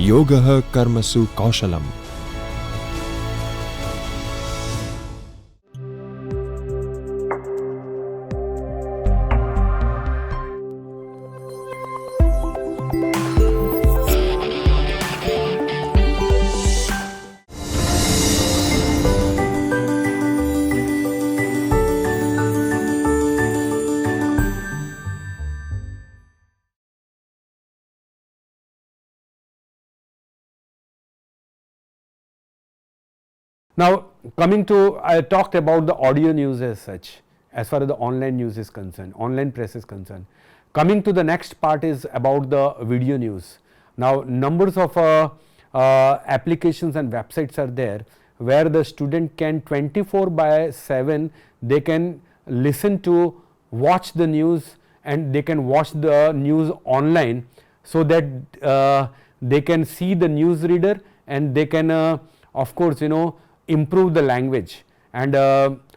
Yogah Karmasu Kaushalam. Now, coming to, I talked about the audio news as such, as far as the online news is concerned, online press is concerned. Coming to the next part is about the video news. Now, numbers of applications and websites are there where the student can 24/7, they can listen to, watch the news, and they can watch the news online, so that they can see the news reader, and they can of course improve the language. And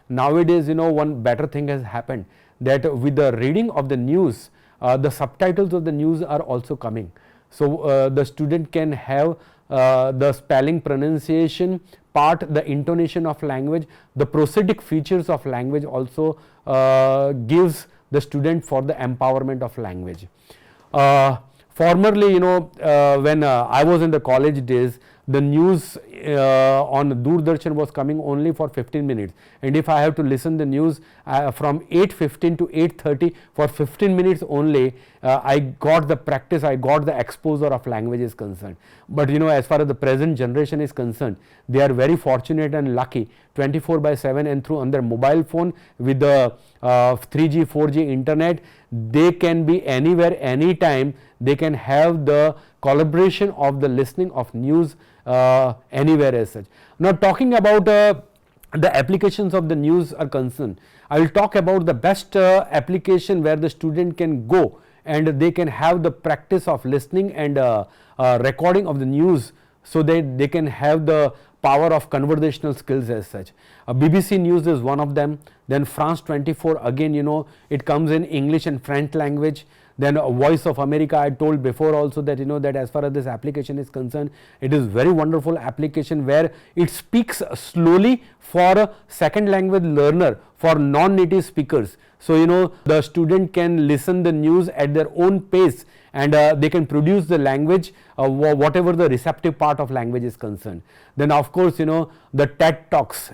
nowadays one better thing has happened, that with the reading of the news, the subtitles of the news are also coming. So the student can have the spelling, pronunciation part, the intonation of language, the prosodic features of language also gives the student for the empowerment of language. Formerly, when I was in the college days, the news on Doordarshan was coming only for 15 minutes, and if I have to listen the news from 8:15 to 8:30 for 15 minutes only, I got the practice, I got the exposure of language is concerned. But as far as the present generation is concerned, they are very fortunate and lucky, 24/7, and through on their mobile phone with the 3G 4G internet, they can be anywhere, anytime. They can have the collaboration of the listening of news anywhere as such. Now, talking about the applications of the news are concerned, I will talk about the best application where the student can go and they can have the practice of listening and recording of the news, so that they can have the power of conversational skills as such. BBC News is one of them. Then France 24, again it comes in English and French language. Then Voice of America, I told before also that that as far as this application is concerned, it is very wonderful application where it speaks slowly for a second language learner, for non-native speakers. So the student can listen the news at their own pace, and they can produce the language whatever the receptive part of language is concerned. Then of course the TED Talks,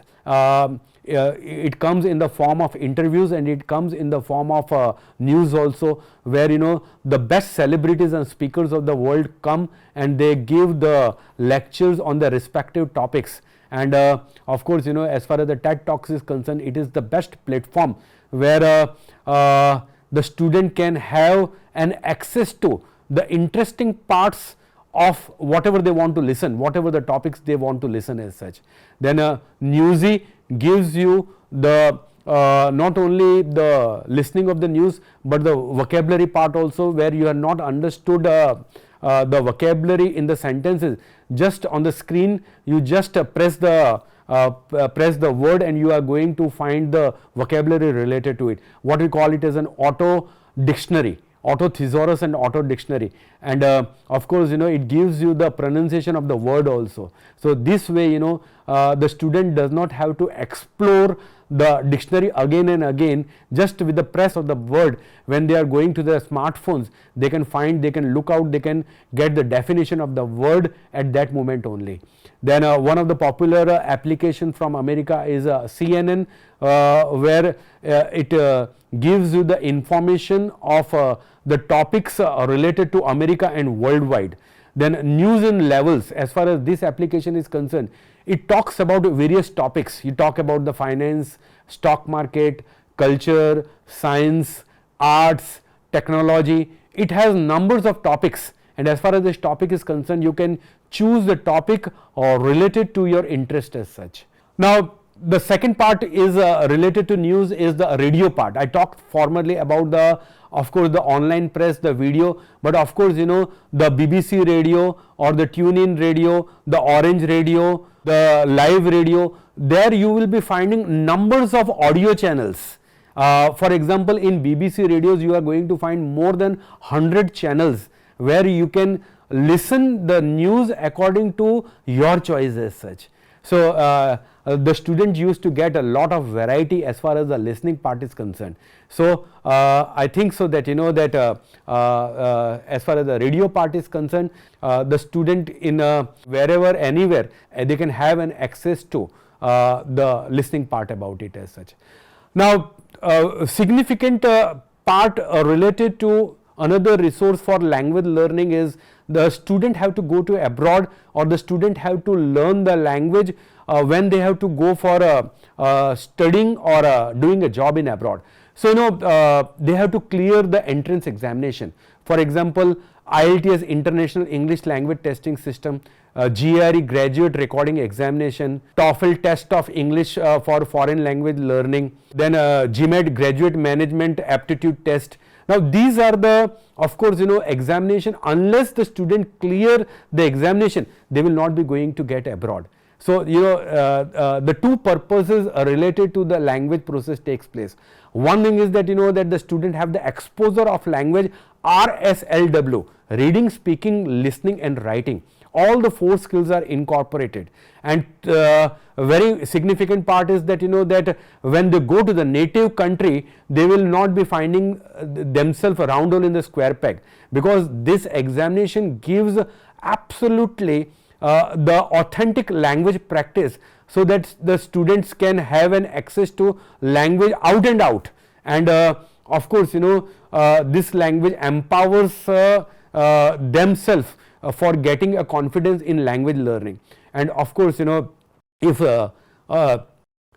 it comes in the form of interviews, and it comes in the form of news also, where the best celebrities and speakers of the world come and they give the lectures on the respective topics. And of course as far as the TED Talks is concerned, it is the best platform where the student can have an access to the interesting parts of whatever they want to listen, whatever the topics they want to listen as such. Then Newsy gives you the not only the listening of the news, but the vocabulary part also, where you are not understood the vocabulary in the sentences. Just on the screen, you just press the word, and you are going to find the vocabulary related to it. What we call it as an auto dictionary, auto thesaurus and auto dictionary. And of course it gives you the pronunciation of the word also. So this way the student does not have to explore the dictionary again and again. Just with the press of the word, when they are going to their smartphones, they can find, they can look out, they can get the definition of the word at that moment only. Then one of the popular applications from America is CNN, where it gives you the information of the topics related to America and worldwide. Then News in Levels, as far as this application is concerned, it talks about various topics. You talk about the finance, stock market, culture, science, arts, technology. It has numbers of topics, and as far as this topic is concerned, you can choose the topic related to your interest as such. Now, the second part is related to news is the radio part. I talked formerly about of course the online press, the video, but of course the BBC radio or the TuneIn radio, the Orange radio, the live radio, there you will be finding numbers of audio channels. For example, in BBC radios you are going to find more than 100 channels where you can listen the news according to your choice as such. So the student used to get a lot of variety as far as the listening part is concerned. So I think so that that as far as the radio part is concerned, the student in wherever anywhere they can have an access to the listening part about it as such. Now significant part related to another resource for language learning is the student have to go to abroad, or the student have to learn the language when they have to go for studying or doing a job in abroad. So they have to clear the entrance examination. For example, IELTS International English Language Testing System, GRE Graduate Recording Examination, TOEFL Test of English for Foreign Language Learning, then GMAT Graduate Management Aptitude Test. Now these are the, of course, examination. Unless the student clear the examination, they will not be going to get abroad. So the two purposes related to the language process takes place. One thing is that that the student have the exposure of language, RSLW, reading, speaking, listening and writing. All the 4 skills are incorporated, and a very significant part is that that when they go to the native country, they will not be finding themselves a round hole in the square peg, because this examination gives absolutely the authentic language practice, so that the students can have an access to language out and out. And of course this language empowers themselves for getting a confidence in language learning. And of course if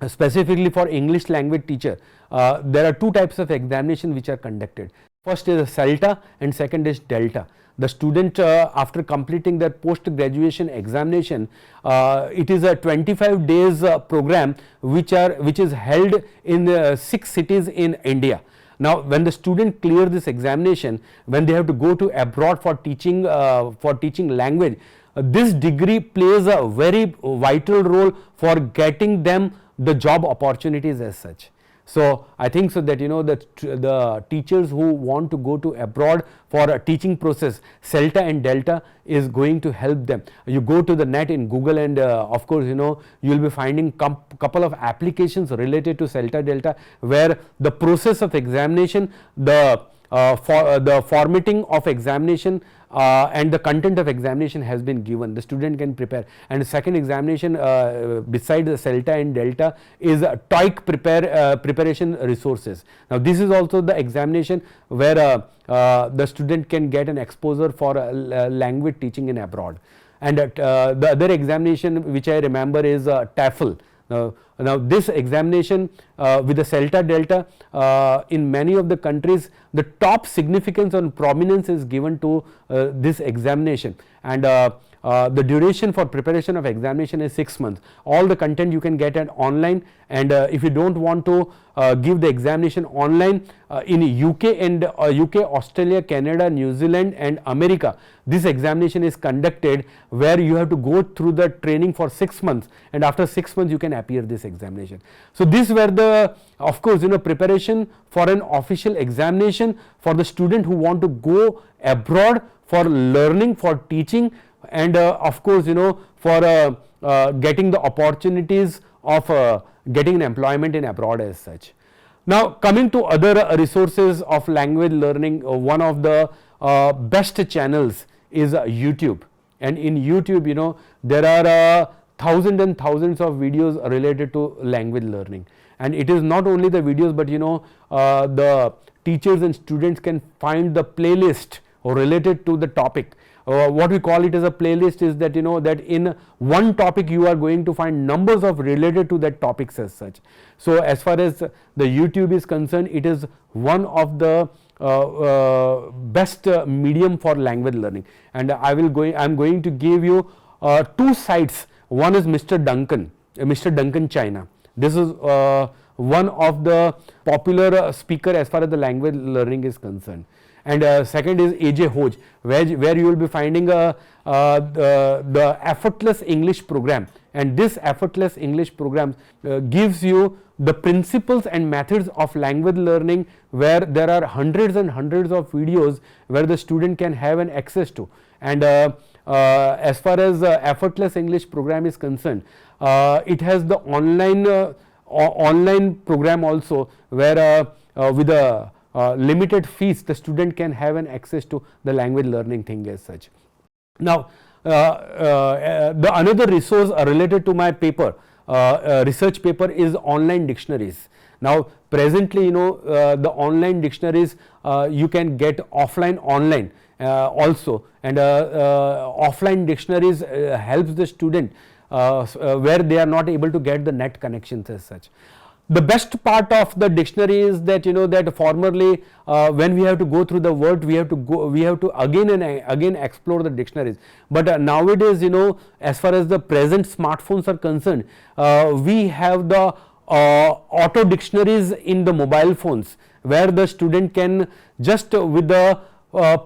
specifically for English language teacher, there are 2 types of examination which are conducted. First is CELTA and second is DELTA. The student after completing their post graduation examination, it is a 25 days program which is held in 6 cities in India. Now when the student clear this examination, when they have to go to abroad for teaching language, this degree plays a very vital role for getting them the job opportunities as such. So I think so that the teachers who want to go to abroad for a teaching process, CELTA and DELTA is going to help them. You go to the net in Google and of course you will be finding couple of applications related to CELTA, DELTA, where the process of examination, the formatting of examination and the content of examination has been given. The student can prepare. And the second examination beside the CELTA and DELTA is TOEIC preparation resources. Now this is also the examination where the student can get an exposure for language teaching in abroad. And the other examination which I remember is TOEFL. Now this examination with the CELTA DELTA, in many of the countries the top significance and prominence is given to this examination, and the duration for preparation of examination is 6 months. All the content you can get at online, and if you don't want to give the examination online, in UK and UK, Australia, Canada, New Zealand and America, this examination is conducted where you have to go through the training for 6 months, and after 6 months you can appear this examination. So these were the, of course preparation for an official examination for the student who want to go abroad for learning, for teaching, and of course for getting the opportunities of getting an employment in abroad as such. Now coming to other resources of language learning, one of the best channels is YouTube, and in YouTube there are thousands and thousands of videos related to language learning. And it is not only the videos, but the teachers and students can find the playlist related to the topic. What we call it as a playlist is that that in one topic you are going to find numbers of related to that topics as such. So as far as the YouTube is concerned, it is one of the best medium for language learning. And I am going to give you 2 sites. One is Mr. Duncan China. This is one of the popular speaker as far as the language learning is concerned. and second is AJ Hoj, where you will be finding the effortless English program, and this effortless English program gives you the principles and methods of language learning, where there are hundreds and hundreds of videos where the student can have an access to. And as far as effortless English program is concerned, it has the online program also, where with a limited fees the student can have an access to the language learning thing as such. Now the another resource related to my paper, research paper, is online dictionaries. Now presently, the online dictionaries you can get offline, online also, and offline dictionaries helps the student where they are not able to get the net connections as such. The best part of the dictionary is that that formerly when we have to go through the word, we have to again and again explore the dictionaries, but nowadays, as far as the present smartphones are concerned, we have the auto dictionaries in the mobile phones, where the student can just with the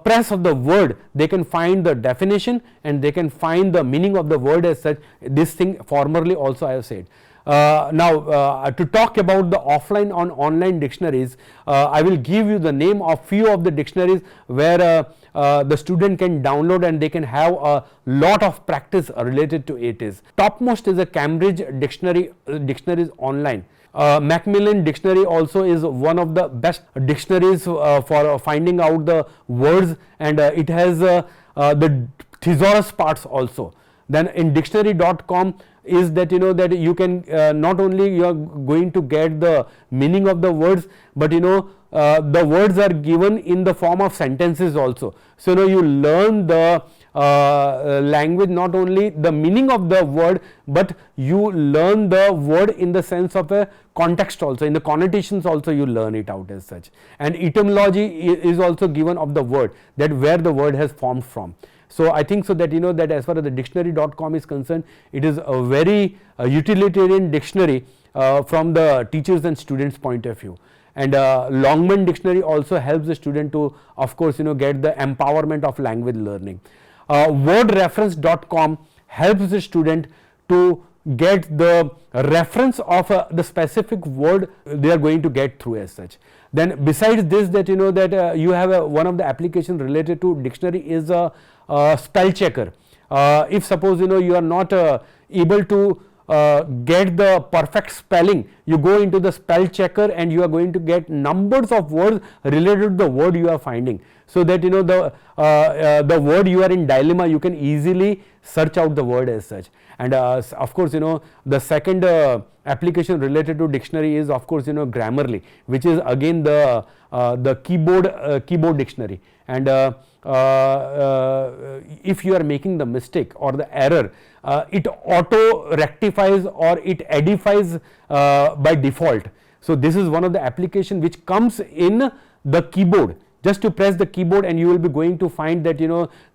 press of the word, they can find the definition and they can find the meaning of the word as such. This thing formerly also I have said. Now to talk about the offline on online dictionaries, I will give you the name of few of the dictionaries where the student can download and they can have a lot of practice related to it. Is topmost is a Cambridge dictionaries online. Macmillan dictionary also is one of the best dictionaries for finding out the words, and it has the thesaurus parts also. Then in dictionary.com is that that you can not only you are going to get the meaning of the words, but the words are given in the form of sentences also. So you learn the language, not only the meaning of the word, but you learn the word in the sense of a context also, in the connotations also you learn it out as such. And etymology is also given of the word, that where the word has formed from. So I think so that that as far as the dictionary.com is concerned, it is a very utilitarian dictionary from the teachers and students point of view. And Longman dictionary also helps the student to, of course, get the empowerment of language learning. Wordreference.com helps the student to get the reference of the specific word they are going to get through as such. Then besides this, that that you have one of the applications related to dictionary is a spell checker. If suppose you are not able to get the perfect spelling, you go into the spell checker and you are going to get numbers of words related to the word you are finding, so that the word you are in dilemma, you can easily search out the word as such. And of course the second application related to dictionary is, of course, Grammarly, which is again the keyboard dictionary. And if you are making the mistake or the error, it auto rectifies or it edifies by default. So this is one of the application which comes in the keyboard. Just to press the keyboard and you will be going to find that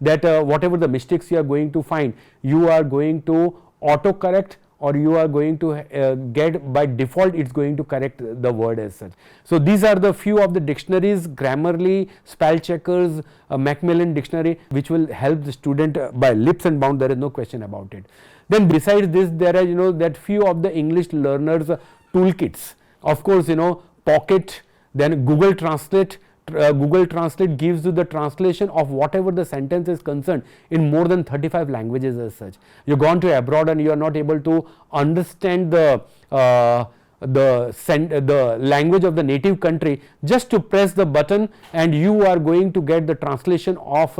that whatever the mistakes you are going to find, you are going to auto correct, or you are going to get by default, it's going to correct the word as such. So these are the few of the dictionaries: Grammarly, spell checkers, Macmillan dictionary, which will help the student by leaps and bounds. There is no question about it. Then besides this, there are that few of the English learners toolkits. Of course, Pocket, then Google Translate. Google Translate gives you the translation of whatever the sentence is concerned in more than 35 languages as such. You've gone to abroad and you are not able to understand the language of the native country, just to press the button and you are going to get the translation of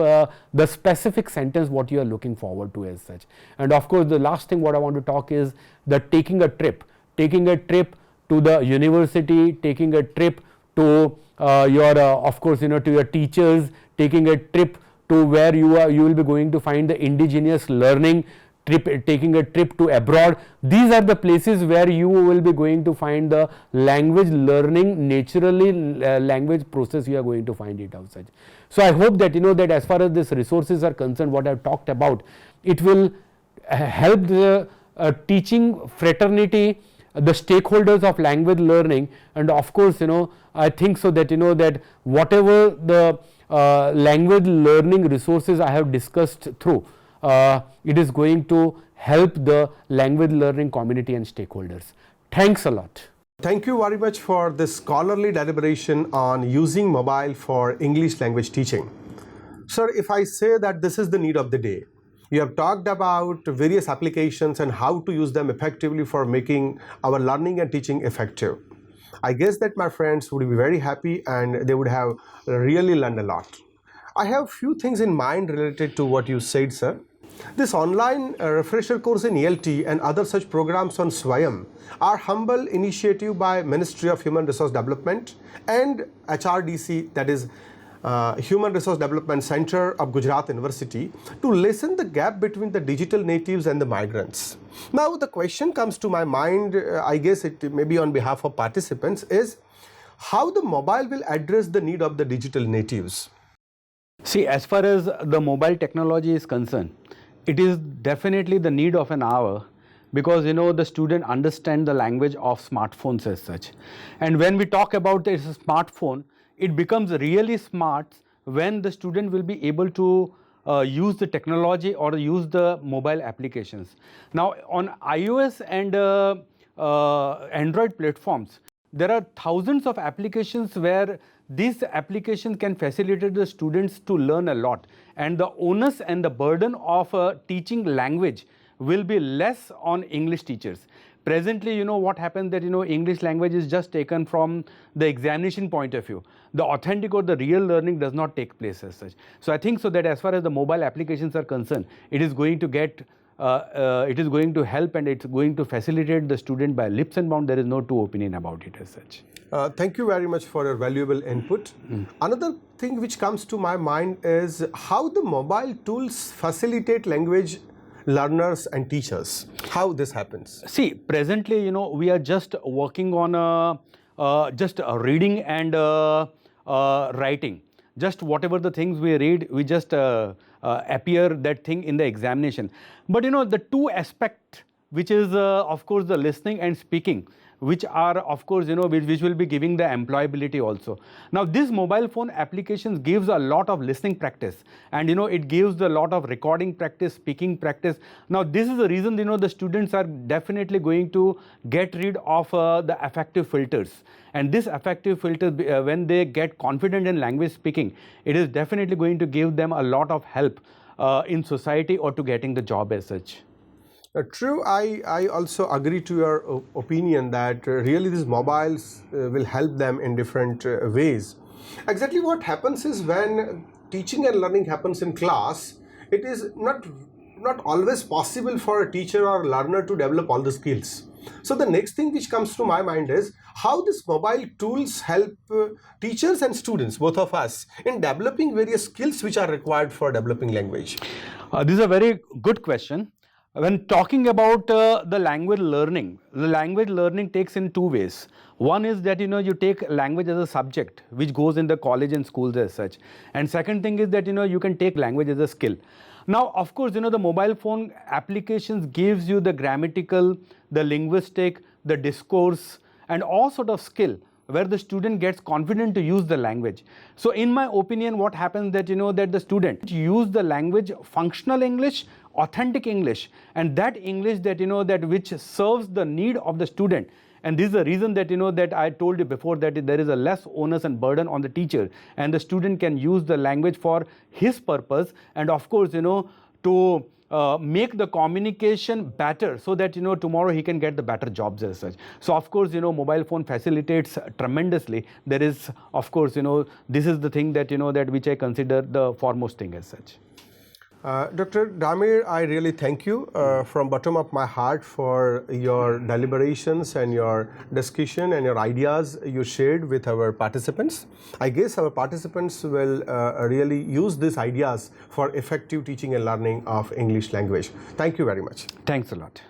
the specific sentence what you are looking forward to as such. And of course the last thing what I want to talk is the taking a trip to the university, taking a trip to your of course to your teachers, taking a trip to where you will be going to find the indigenous learning, taking a trip to abroad. These are the places where you will be going to find the language learning, naturally language process you are going to find it outside. So I hope that that as far as these resources are concerned, what I have talked about, it will help the teaching fraternity, the stakeholders of language learning. And of course I think so that that whatever the language learning resources I have discussed through, it is going to help the language learning community and stakeholders. Thanks a lot. Thank you very much for this scholarly deliberation on using mobile for English language teaching. Sir, if I say that this is the need of the day, you have talked about various applications and how to use them effectively for making our learning and teaching effective. I guess that my friends would be very happy and they would have really learned a lot. I have few things in mind related to what you said, sir. This online refresher course in ELT and other such programs on Swayam are humble initiative by Ministry of Human Resource Development and HRDC, that is Human Resource Development Center of Gujarat University, to lessen the gap between the digital natives and the migrants. Now the question comes to my mind, I guess it may be on behalf of participants, is how the mobile will address the need of the digital natives. See, as far as the mobile technology is concerned, it is definitely the need of an hour, because the student understand the language of smartphones as such. And when we talk about a smartphone, it becomes really smart when the student will be able to use the technology or use the mobile applications. Now on iOS and Android platforms, there are thousands of applications where these applications can facilitate the students to learn a lot, and the onus and the burden of teaching language will be less on English teachers. Presently, what happens that English language is just taken from the examination point of view. The authentic or the real learning does not take place as such. So I think so that as far as the mobile applications are concerned, it is going to get it is going to help, and it's going to facilitate the student by leaps and bounds. There is no two opinion about it as such. Thank you very much for your valuable input. Another thing which comes to my mind is how the mobile tools facilitate language learners and teachers. How this happens? See, presently, we are just working on just reading and writing. Just whatever the things we read, we just appear that thing in the examination. But the two aspect, which is of course the listening and speaking, which are of course which will be giving the employability also. Now this mobile phone applications gives a lot of listening practice, and it gives a lot of recording practice, speaking practice. Now this is the reason the students are definitely going to get rid of the affective filters, and this affective filter when they get confident in language speaking, it is definitely going to give them a lot of help in society or to getting the job as such. True, I also agree to your opinion that really these mobiles will help them in different ways. Exactly what happens is when teaching and learning happens in class, it is not always possible for a teacher or learner to develop all the skills. So the next thing which comes to my mind is how these mobile tools help teachers and students, both of us, in developing various skills which are required for developing language. This is a very good question. When talking about the language learning takes in two ways. One is that you take language as a subject which goes in the college and schools as such, and second thing is that you can take language as a skill. Now of course the mobile phone applications gives you the grammatical, the linguistic, the discourse, and all sort of skill where the student gets confident to use the language. So in my opinion, what happens that that the student use the language functional English, authentic English, and that English that that which serves the need of the student. And this is the reason that that I told you before, that there is a less onus and burden on the teacher, and the student can use the language for his purpose, and of course to make the communication better, so that tomorrow he can get the better jobs as such. So of course mobile phone facilitates tremendously. There is of course this is the thing that that which I consider the foremost thing as such. Dr. Damir, I really thank you from bottom of my heart for your deliberations and your discussion and your ideas you shared with our participants. I guess our participants will really use these ideas for effective teaching and learning of English language. Thank you very much. Thanks a lot.